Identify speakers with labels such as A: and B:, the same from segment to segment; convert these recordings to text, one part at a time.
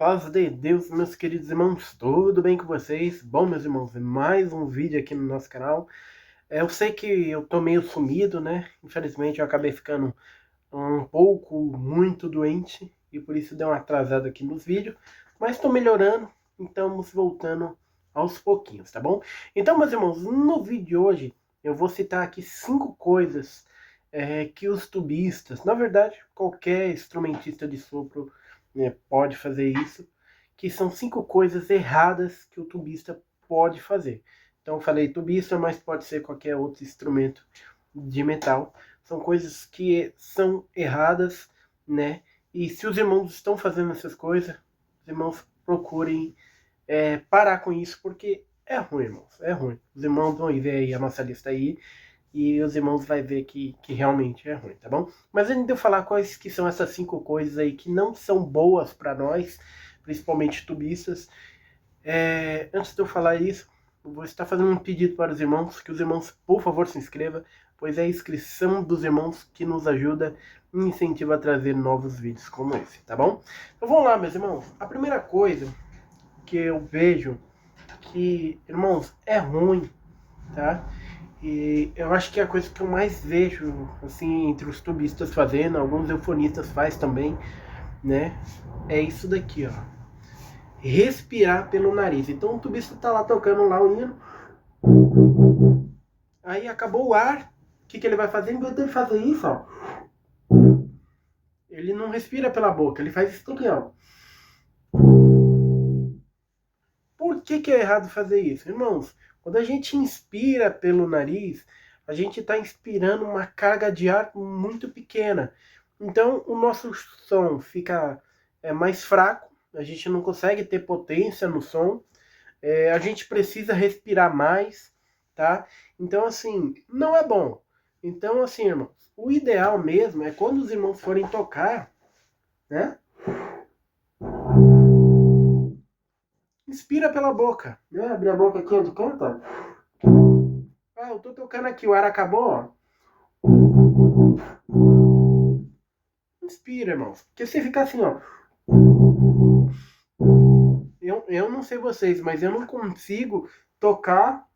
A: Paz de Deus, meus queridos irmãos, tudo bem com vocês? Bom, meus irmãos, mais um vídeo aqui no nosso canal. Eu sei que eu tô meio sumido, né? Infelizmente eu acabei ficando muito doente e por isso deu uma atrasada aqui nos vídeos, mas tô melhorando, então vamos voltando aos pouquinhos, tá bom? Então, meus irmãos, no vídeo de hoje eu vou citar aqui 5 coisas que os tubistas, na verdade, qualquer instrumentista de sopro pode fazer isso, que são 5 coisas erradas que o tubista pode fazer. Então eu falei tubista, mas pode ser qualquer outro instrumento de metal. São coisas que são erradas, né? E se os irmãos estão fazendo essas coisas, os irmãos procurem parar com isso, porque é ruim, irmãos, é ruim. Os irmãos vão ver aí a nossa lista aí, e os irmãos vão ver que realmente é ruim, tá bom? Mas antes de eu falar quais que são essas 5 coisas aí que não são boas para nós, principalmente tubistas, antes de eu falar isso, eu vou estar fazendo um pedido para os irmãos, que os irmãos, por favor, se inscrevam, pois é a inscrição dos irmãos que nos ajuda e incentiva a trazer novos vídeos como esse, tá bom? Então vamos lá, meus irmãos. A primeira coisa que eu vejo que, irmãos, é ruim, tá? E eu acho que é a coisa que eu mais vejo, assim, entre os tubistas fazendo, alguns eufonistas faz também, né? É isso daqui, ó. Respirar pelo nariz. Então o tubista tá lá tocando lá o hino, aí acabou o ar, o que ele vai fazer? Em vez de fazer isso, ó, ele não respira pela boca, ele faz isso aqui, ó. Por que é errado fazer isso? Irmãos, quando a gente inspira pelo nariz, a gente está inspirando uma carga de ar muito pequena. Então o nosso som fica mais fraco, a gente não consegue ter potência no som, a gente precisa respirar mais, tá? Então assim, não é bom. Então assim, irmãos, o ideal mesmo é quando os irmãos forem tocar, né? Inspira pela boca, né? Abre a boca aqui onde canta. Ah, eu tô tocando aqui, o ar acabou, ó. Inspira, irmãos. Porque se ficar assim, ó. Eu não sei vocês, mas eu não consigo tocar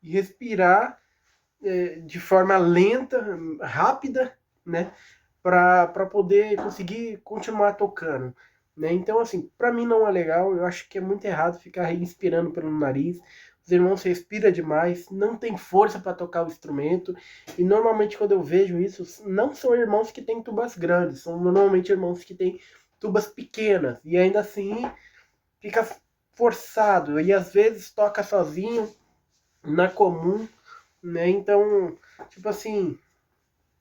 A: e respirar de forma lenta, rápida, né? Pra poder conseguir continuar tocando. Né? Então, assim, pra mim não é legal. Eu acho que é muito errado ficar inspirando pelo nariz. Os irmãos respiram demais, não tem força para tocar o instrumento. E normalmente quando eu vejo isso, não são irmãos que têm tubas grandes, são normalmente irmãos que têm tubas pequenas. E ainda assim fica forçado. E às vezes toca sozinho, na comum, né? Então, tipo assim,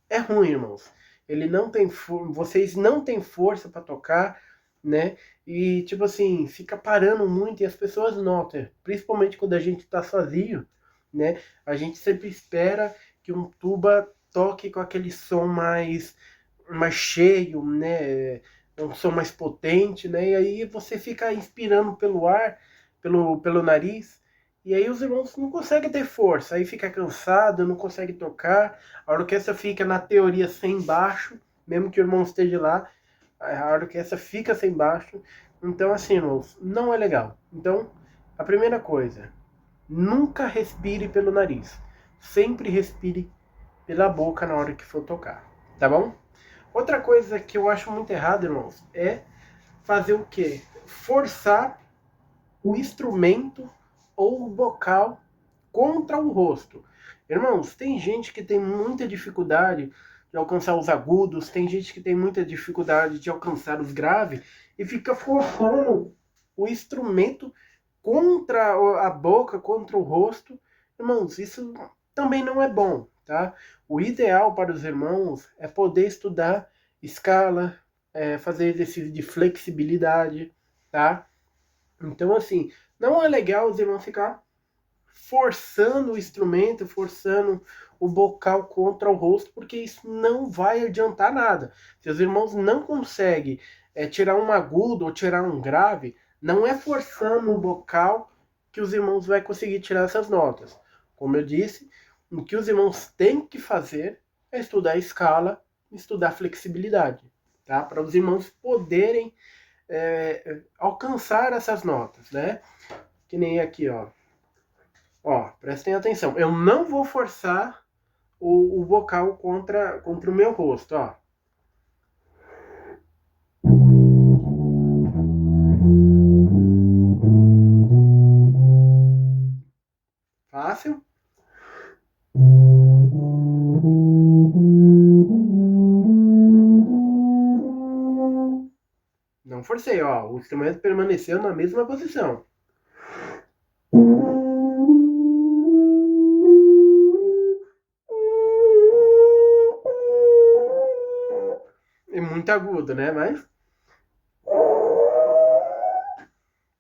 A: é ruim, irmãos. Ele não tem vocês não têm força para tocar, né? E tipo assim, fica parando muito e as pessoas notam, principalmente quando a gente tá sozinho, né? A gente sempre espera que um tuba toque com aquele som mais cheio, né? Um som mais potente, né? E aí você fica inspirando pelo ar, pelo nariz, e aí os irmãos não conseguem ter força, aí fica cansado, não consegue tocar, a orquestra fica na teoria sem baixo, mesmo que o irmão esteja lá, a orquestra fica sem baixo. Então assim, irmãos, não é legal. Então, a primeira coisa, nunca respire pelo nariz. Sempre respire pela boca na hora que for tocar, tá bom? Outra coisa que eu acho muito errado, irmãos, é fazer o quê? Forçar o instrumento ou o bocal contra o rosto. Irmãos, tem gente que tem muita dificuldade de alcançar os agudos, tem gente que tem muita dificuldade de alcançar os graves e fica forçando o instrumento contra a boca, contra o rosto. Irmãos, isso também não é bom, tá? O ideal para os irmãos é poder estudar escala, fazer exercício de flexibilidade, tá? Então, assim, não é legal os irmãos ficar forçando o instrumento, forçando o bocal contra o rosto, porque isso não vai adiantar nada. Se os irmãos não conseguem tirar um agudo ou tirar um grave, não é forçando o bocal que os irmãos vão conseguir tirar essas notas. Como eu disse, o que os irmãos têm que fazer é estudar escala, estudar flexibilidade, tá? Para os irmãos poderem alcançar essas notas, né? Que nem aqui, ó. Ó, prestem atenção. Eu não vou forçar o vocal contra o meu rosto, ó. Fácil. Não forcei, ó. O instrumento permaneceu na mesma posição. É muito agudo, né? Mas.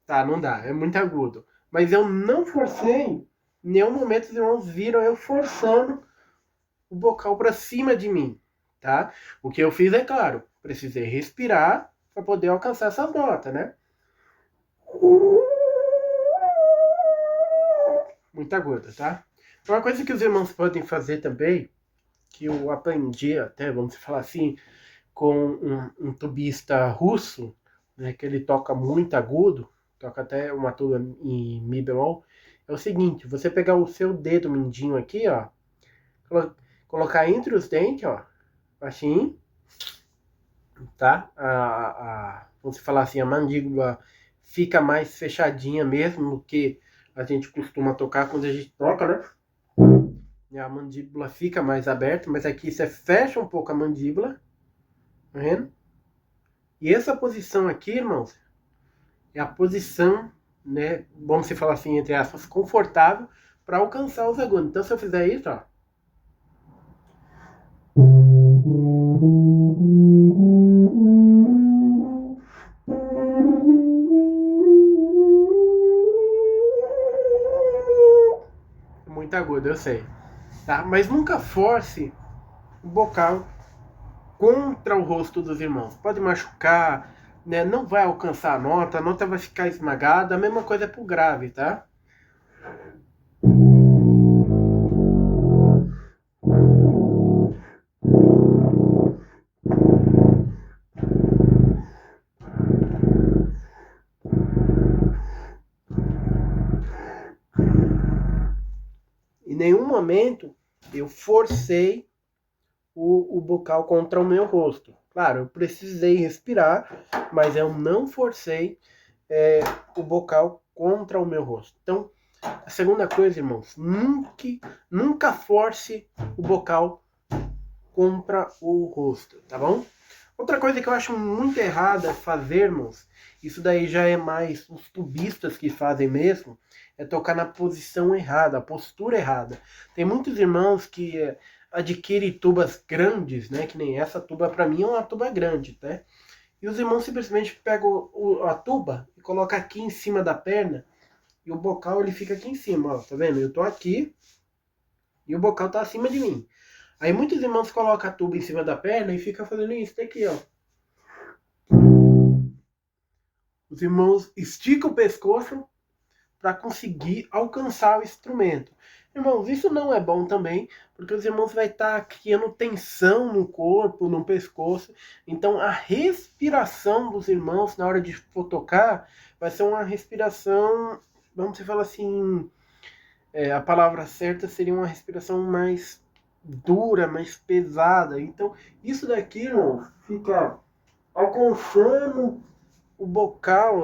A: Tá, não dá. É muito agudo. Mas eu não forcei. Em nenhum momento os irmãos viram eu forçando o vocal para cima de mim, tá? O que eu fiz é claro, precisei respirar para poder alcançar essa nota, né? Muito aguda, tá? Uma coisa que os irmãos podem fazer também, que eu aprendi até, vamos falar assim, com um tubista russo, né, que ele toca muito agudo, toca até uma tuba em mi bemol, é o seguinte, você pegar o seu dedo mindinho aqui, ó, colocar entre os dentes, ó, assim, tá? Vamos falar assim, a mandíbula fica mais fechadinha mesmo do que a gente costuma tocar quando a gente toca, né? E a mandíbula fica mais aberta, mas aqui você fecha um pouco a mandíbula, tá vendo? E essa posição aqui, irmãos, é a posição, né, vamos falar assim, entre aspas, confortável para alcançar os agudos. Então, se eu fizer isso, ó. É muito agudo, eu sei. Tá? Mas nunca force o bocal contra o rosto dos irmãos. Pode machucar, né? Não vai alcançar a nota vai ficar esmagada. A mesma coisa é pro grave, tá? Em nenhum momento eu forcei o bocal contra o meu rosto. Claro, eu precisei respirar, mas eu não forcei o bocal contra o meu rosto. Então, a segunda coisa, irmãos, nunca force o bocal contra o rosto, tá bom? Outra coisa que eu acho muito errada fazermos, isso daí já é mais os tubistas que fazem mesmo, é tocar na posição errada, a postura errada. Tem muitos irmãos que adquirem tubas grandes, né? Que nem essa tuba para mim é uma tuba grande, né? E os irmãos simplesmente pegam a tuba e colocam aqui em cima da perna e o bocal ele fica aqui em cima, ó, tá vendo? Eu tô aqui e o bocal tá acima de mim. Aí muitos irmãos colocam a tuba em cima da perna e ficam fazendo isso daqui, ó. Os irmãos esticam o pescoço para conseguir alcançar o instrumento. Irmãos, isso não é bom também, porque os irmãos vai estar criando tensão no corpo, no pescoço. Então a respiração dos irmãos na hora de for tocar vai ser uma respiração, vamos falar assim, a palavra certa seria uma respiração mais dura, mais pesada. Então isso daqui, irmão, fica alcançando o bocal,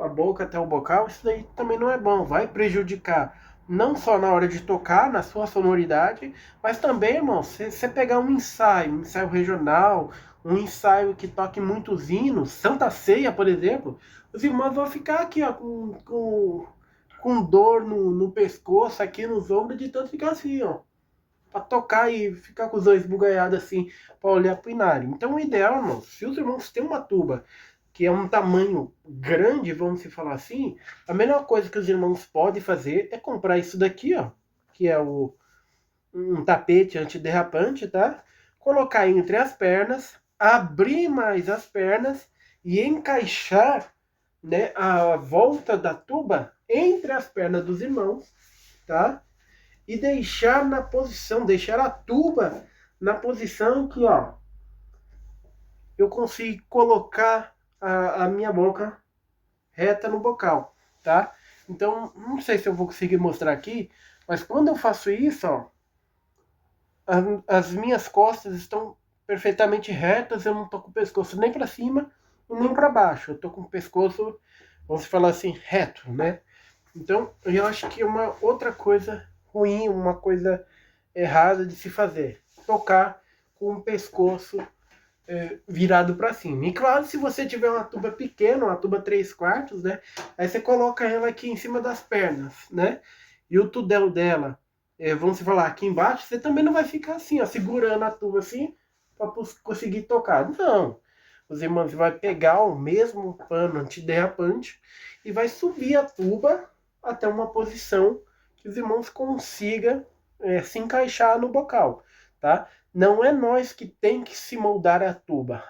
A: a boca até o bocal, isso daí também não é bom. Vai prejudicar não só na hora de tocar, na sua sonoridade, mas também, irmão, você pegar um ensaio regional, um ensaio que toque muitos hinos, Santa Ceia, por exemplo, os irmãos vão ficar aqui, ó, com dor no pescoço, aqui nos ombros, de tanto ficar assim, ó. Pra tocar e ficar com os dois bugalhados assim, pra olhar pro inário. Então o ideal, irmão, se os irmãos têm uma tuba que é um tamanho grande, vamos se falar assim, a melhor coisa que os irmãos podem fazer é comprar isso daqui, ó, que é um tapete antiderrapante, tá? Colocar entre as pernas, abrir mais as pernas e encaixar, né, a volta da tuba entre as pernas dos irmãos, tá? E deixar na posição, deixar a tuba na posição que, ó, eu consigo colocar a minha boca reta no bocal, tá? Então, não sei se eu vou conseguir mostrar aqui, mas quando eu faço isso, ó, as minhas costas estão perfeitamente retas, eu não tô com o pescoço nem para cima e nem para baixo. Eu tô com o pescoço, vamos falar assim, reto, né? Então, eu acho que é uma outra coisa ruim, uma coisa errada de se fazer. Tocar com o pescoço virado para cima. E claro, se você tiver uma tuba pequena, uma tuba 3/4, né? Aí você coloca ela aqui em cima das pernas, né? E o tudel dela, vamos falar, aqui embaixo, você também não vai ficar assim, ó, segurando a tuba assim, para conseguir tocar. Não. Os irmãos vai pegar o mesmo pano antiderrapante e vai subir a tuba até uma posição que os irmãos consigam se encaixar no bocal, tá? Não é nós que tem que se moldar a tuba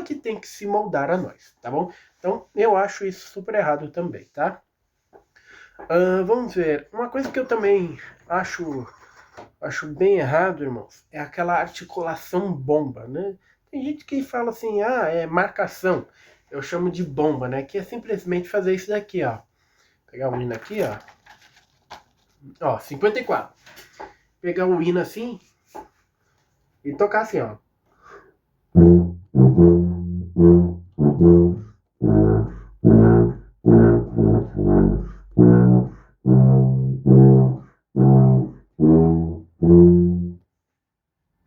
A: que tem que se moldar a nós, tá bom? Então eu acho isso super errado também, tá? Vamos ver, uma coisa que eu também acho bem errado, irmãos, é aquela articulação bomba, né? Tem gente que fala assim, é marcação. Eu chamo de bomba, né? Que é simplesmente fazer isso daqui, ó. Pegar o hino aqui, ó. Ó, 54. Pegar o hino assim e tocar assim, ó.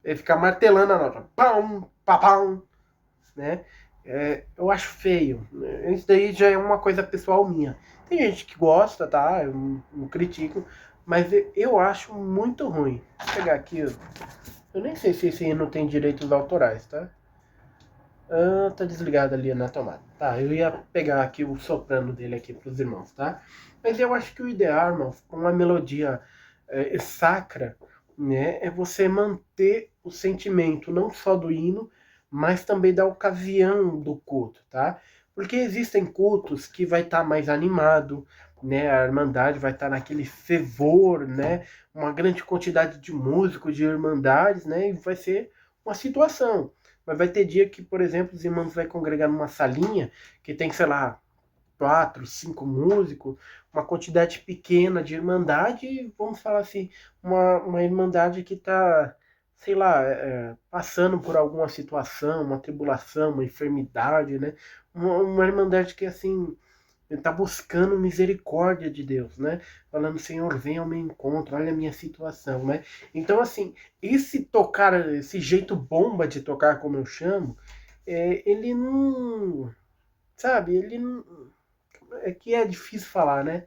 A: Ele ficar martelando a nota. Pão, papão, né? Eu acho feio. Isso daí já é uma coisa pessoal minha. Tem gente que gosta, tá? Eu não critico. Mas eu acho muito ruim. Vou pegar aqui. Eu nem sei se esse hino tem direitos autorais, tá? Tá desligado ali na tomada. Tá, eu ia pegar aqui o soprano dele aqui pros irmãos, tá? Mas eu acho que o ideal, irmãos, com uma melodia sacra, né, é você manter o sentimento não só do hino, mas também da ocasião do culto, tá? Porque existem cultos que vai estar mais animado, né? A irmandade vai estar naquele fervor, né? Uma grande quantidade de músicos, de irmandades, né? E vai ser uma situação. Mas vai ter dia que, por exemplo, os irmãos vai congregar numa salinha que tem, sei lá, 4, 5 músicos, uma quantidade pequena de irmandade, vamos falar assim, uma irmandade que está, sei lá, passando por alguma situação, uma tribulação, uma enfermidade, né? Uma irmandade que, assim, está buscando misericórdia de Deus, né? Falando, Senhor, vem ao meu encontro, olha a minha situação, né? Então, assim, esse jeito bomba de tocar, como eu chamo, ele não, sabe, ele não, é que é difícil falar, né?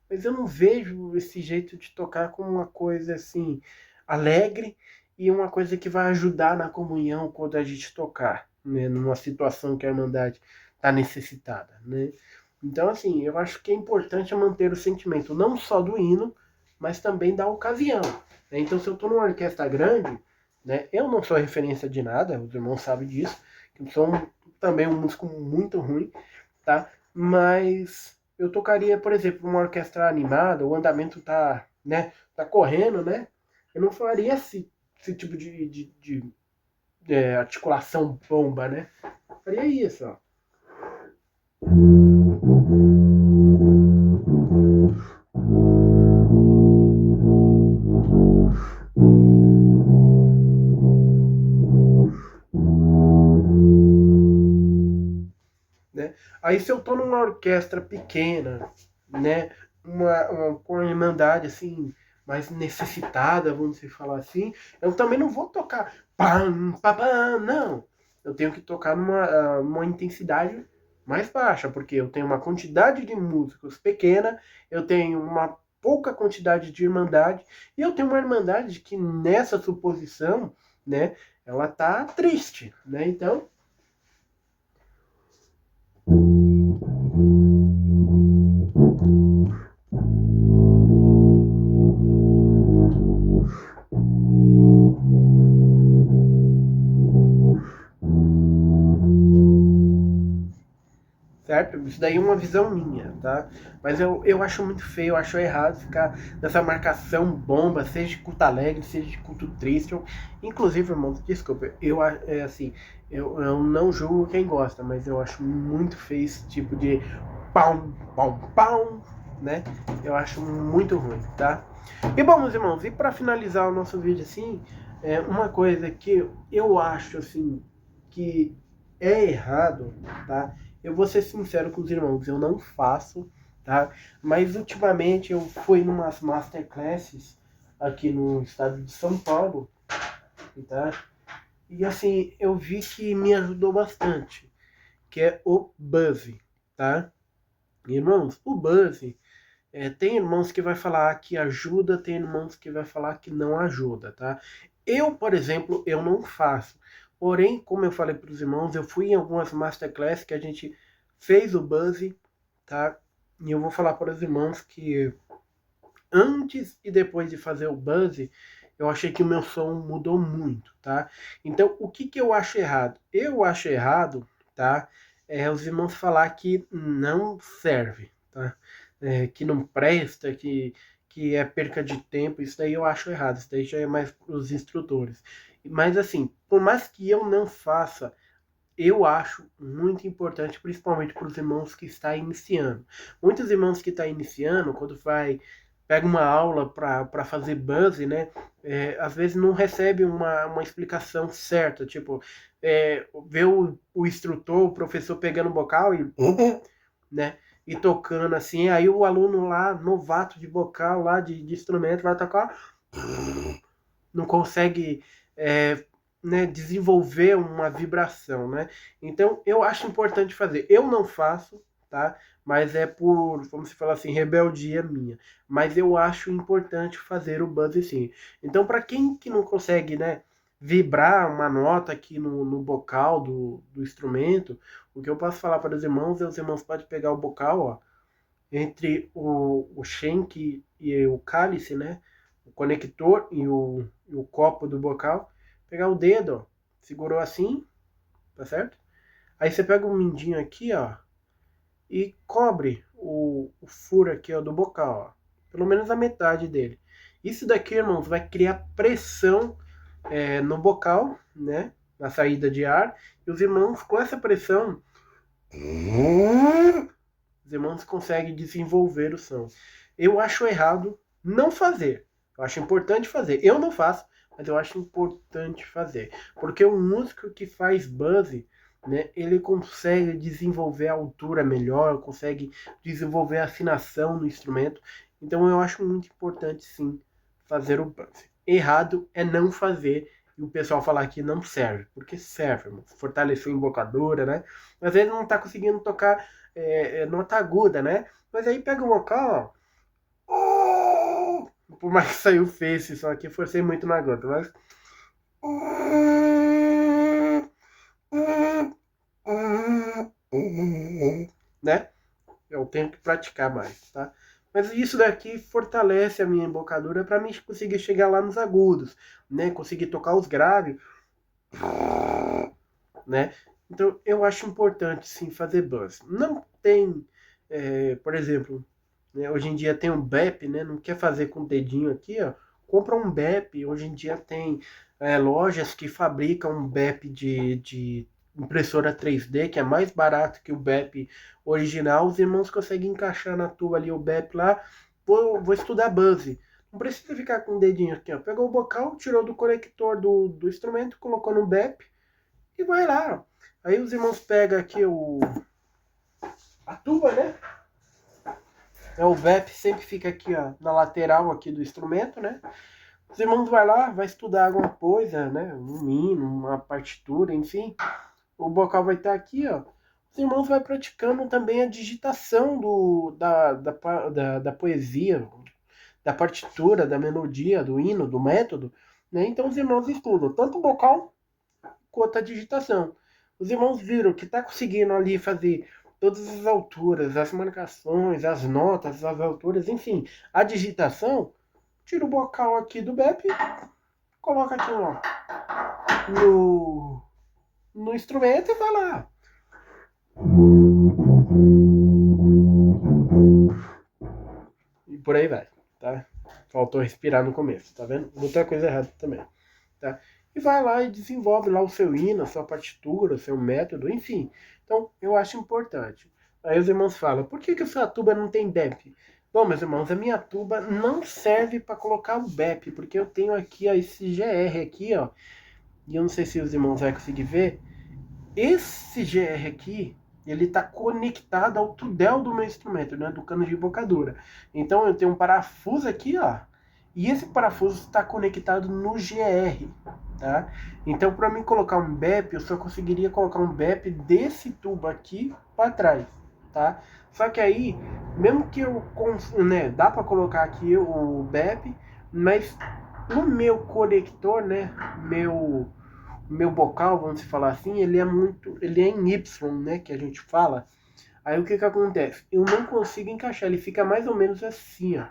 A: Mas eu não vejo esse jeito de tocar como uma coisa assim alegre e uma coisa que vai ajudar na comunhão quando a gente tocar, né? Numa situação que a Irmandade está necessitada, né? Então, assim, eu acho que é importante manter o sentimento não só do hino, mas também da ocasião, né? Então, se eu estou numa orquestra grande, né? Eu não sou referência de nada, os irmãos sabem disso, que eu sou também um músico muito ruim, tá? Mas eu tocaria, por exemplo, uma orquestra animada, o andamento tá, né, tá correndo, né? Eu não faria esse tipo de articulação bomba, né? Eu faria isso, ó. Né? Aí se eu tô numa orquestra pequena, né, com uma irmandade assim mais necessitada, vamos falar assim, eu também não vou tocar pam, pam, não. Eu tenho que tocar numa intensidade mais baixa, porque eu tenho uma quantidade de músicos pequena, eu tenho uma pouca quantidade de irmandade, e eu tenho uma irmandade que nessa suposição, né, ela tá triste, né? Então, certo? Isso daí é uma visão minha, tá? Mas eu acho muito feio, eu acho errado ficar nessa marcação bomba, seja de culto alegre, seja de culto triste. Inclusive, irmãos, desculpa, assim, Eu não julgo quem gosta, mas eu acho muito feio esse tipo de pão, pão, pão, né? Eu acho muito ruim, tá? E bom, meus irmãos, e para finalizar o nosso vídeo assim, uma coisa que eu acho assim que é errado, tá? Eu vou ser sincero com os irmãos, eu não faço, tá? Mas ultimamente eu fui numas masterclasses aqui no estado de São Paulo, tá? E assim, eu vi que me ajudou bastante, que é o Buzz, tá? Irmãos, o Buzz, tem irmãos que vai falar que ajuda, tem irmãos que vai falar que não ajuda, tá? Eu, por exemplo, eu não faço. Porém, como eu falei para os irmãos, eu fui em algumas masterclass que a gente fez o Buzz, tá? E eu vou falar para os irmãos que antes e depois de fazer o Buzz, eu achei que o meu som mudou muito, tá? Então, o que eu acho errado? Eu acho errado, tá? Os irmãos falar que não serve, tá? Que não presta, que é perca de tempo, isso daí eu acho errado, isso daí já é mais para os instrutores. Mas assim, por mais que eu não faça, eu acho muito importante, principalmente para os irmãos que estão iniciando. Muitos irmãos que estão iniciando, quando pega uma aula para fazer buzz, né? Às vezes não recebe uma explicação certa, tipo, vê o instrutor, o professor pegando o bocal e, né? E tocando assim, aí o aluno lá, novato de bocal, lá de instrumento, vai tocar, não consegue né, desenvolver uma vibração, né? Então eu acho importante fazer. Eu não faço, tá? Mas é por, vamos falar assim, rebeldia minha. Mas eu acho importante fazer o buzz sim. Então para quem que não consegue, né, vibrar uma nota aqui no bocal do instrumento, o que eu posso falar para os irmãos é os irmãos podem pegar o bocal, ó, entre o shank e o cálice, né? O conector e o copo do bocal, pegar o dedo, ó, segurou assim, tá certo? Aí você pega um mindinho aqui, ó, e cobre o furo aqui, ó, do bocal, ó, pelo menos a metade dele. Isso daqui, irmãos, vai criar pressão no bocal, né? Na saída de ar, e os irmãos com essa pressão os irmãos conseguem desenvolver o som. Eu acho errado não fazer. Eu acho importante fazer. Eu não faço, mas eu acho importante fazer. Porque o músico que faz buzz, né, ele consegue desenvolver a altura melhor, consegue desenvolver a afinação no instrumento. Então eu acho muito importante sim fazer o buzz. Errado é não fazer e o pessoal falar que não serve, porque serve, mano. Fortalecer a embocadura, né? Às vezes não tá conseguindo tocar nota aguda, né? Mas aí pega o vocal, ó. Por mais que saiu face, só que forcei muito na gota, mas. Né? Eu tenho que praticar mais, tá? Mas isso daqui fortalece a minha embocadura para mim conseguir chegar lá nos agudos, né? Conseguir tocar os graves, né? Então eu acho importante sim fazer buzz. Não tem, por exemplo, né, hoje em dia tem um BEP, né? Não quer fazer com o dedinho aqui, ó. Compra um BEP. Hoje em dia tem lojas que fabricam um BEP de impressora 3D, que é mais barato que o BEP original. Os irmãos conseguem encaixar na tuba ali o BEP lá. Vou estudar buzz. Não precisa ficar com o dedinho aqui, ó. Pegou o bocal, tirou do conector do instrumento, colocou no BEP e vai lá. Aí os irmãos pegam aqui a tuba, né? O VEP sempre fica aqui, ó, na lateral aqui do instrumento, né? Os irmãos vai lá, vai estudar alguma coisa, né? Um hino, uma partitura, enfim. O bocal vai estar aqui, ó. Os irmãos vai praticando também a digitação da poesia, da partitura, da melodia, do hino, do método, né? Então os irmãos estudam tanto o bocal quanto a digitação. Os irmãos viram que está conseguindo ali fazer todas as alturas, as marcações, as notas, as alturas, enfim, a digitação, tira o bocal aqui do BEP, coloca aqui ó, no instrumento e vai lá. E por aí vai, tá? Faltou respirar no começo, tá vendo? Muita coisa errada também, tá? e vai lá e desenvolve lá o seu hino, a sua partitura, o seu método, enfim. Então, eu acho importante. Aí os irmãos falam, por que a sua tuba não tem BEP? Bom, meus irmãos, a minha tuba não serve para colocar o BEP, porque eu tenho aqui ó, esse GR aqui, ó, e eu não sei se os irmãos vão conseguir ver, esse GR aqui, ele está conectado ao trudel do meu instrumento, né, do cano de embocadura. Então eu tenho um parafuso aqui, ó, e esse parafuso está conectado no GR, tá? Então para mim colocar um BEP, eu só conseguiria colocar um BEP desse tubo aqui para trás, tá? Só que aí, mesmo que eu, né, dá para colocar aqui o BEP, mas no meu conector, né, meu bocal, vamos falar assim, ele é em Y, né, que a gente fala. Aí o que acontece? Eu não consigo encaixar, ele fica mais ou menos assim, ó,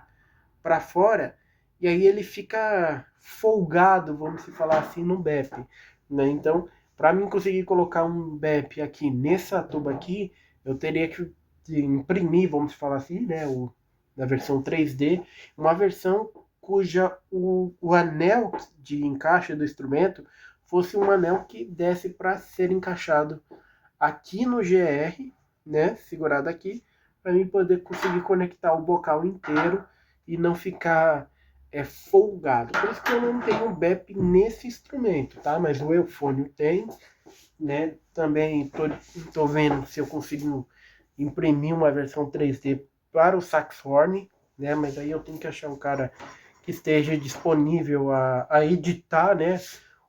A: para fora, e aí ele fica folgado, vamos falar assim, no BEP, né? Então, para mim conseguir colocar um BEP aqui nessa tuba aqui, eu teria que imprimir, vamos falar assim, né, na versão 3D, uma versão cuja o anel de encaixe do instrumento fosse um anel que desse para ser encaixado aqui no GR, né, segurado aqui, para mim poder conseguir conectar o bocal inteiro e não ficar folgado. Por isso que eu não tenho BEP nesse instrumento, tá? Mas o eufônio tem, né? Também tô vendo se eu consigo imprimir uma versão 3D para o saxhorn, né? Mas aí eu tenho que achar um cara que esteja disponível a editar, né,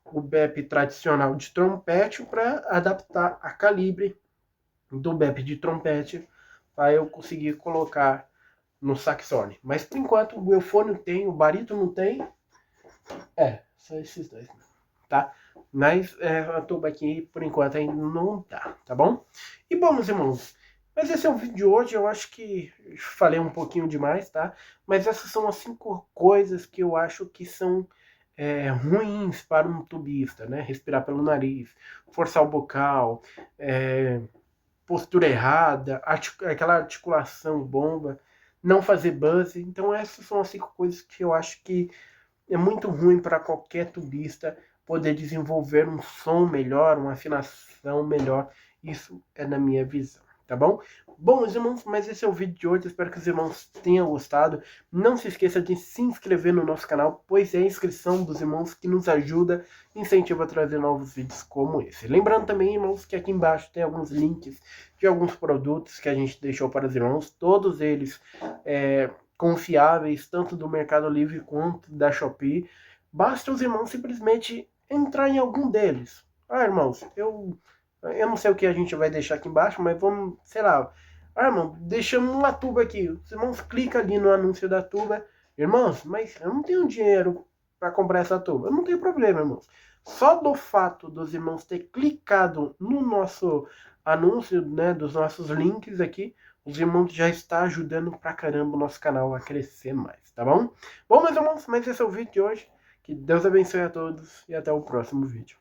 A: o BEP tradicional de trompete para adaptar a calibre do BEP de trompete para eu conseguir colocar no saxhorn. Mas por enquanto o eufônio tem, o barítono tem, só esses dois, tá? Mas a tuba aqui por enquanto ainda não dá, tá bom? E bom, meus irmãos, mas esse é o vídeo de hoje. Eu acho que falei um pouquinho demais, tá? Mas essas são as 5 coisas que eu acho que são ruins para um tubista, né? Respirar pelo nariz, forçar o bocal, postura errada, aquela articulação bomba, não fazer buzz. Então essas são as 5 coisas que eu acho que é muito ruim para qualquer tubista poder desenvolver um som melhor, uma afinação melhor. Isso é na minha visão, tá bom? Bom, meus irmãos, mas esse é o vídeo de hoje. Espero que os irmãos tenham gostado. Não se esqueça de se inscrever no nosso canal, pois é a inscrição dos irmãos que nos ajuda e incentiva a trazer novos vídeos como esse. Lembrando também, irmãos, que aqui embaixo tem alguns links de alguns produtos que a gente deixou para os irmãos, todos eles confiáveis, tanto do Mercado Livre quanto da Shopee. Basta os irmãos simplesmente entrar em algum deles. Irmãos, eu não sei o que a gente vai deixar aqui embaixo, mas vamos, sei lá. Irmão, deixamos uma tuba aqui. Os irmãos clicam ali no anúncio da tuba. Irmãos, mas eu não tenho dinheiro para comprar essa tuba. Não tem problema, irmãos. Só do fato dos irmãos ter clicado no nosso anúncio, né, dos nossos links aqui, os irmãos já está ajudando pra caramba o nosso canal a crescer mais, tá bom? Bom, meus irmãos, mas esse é o vídeo de hoje. Que Deus abençoe a todos e até o próximo vídeo.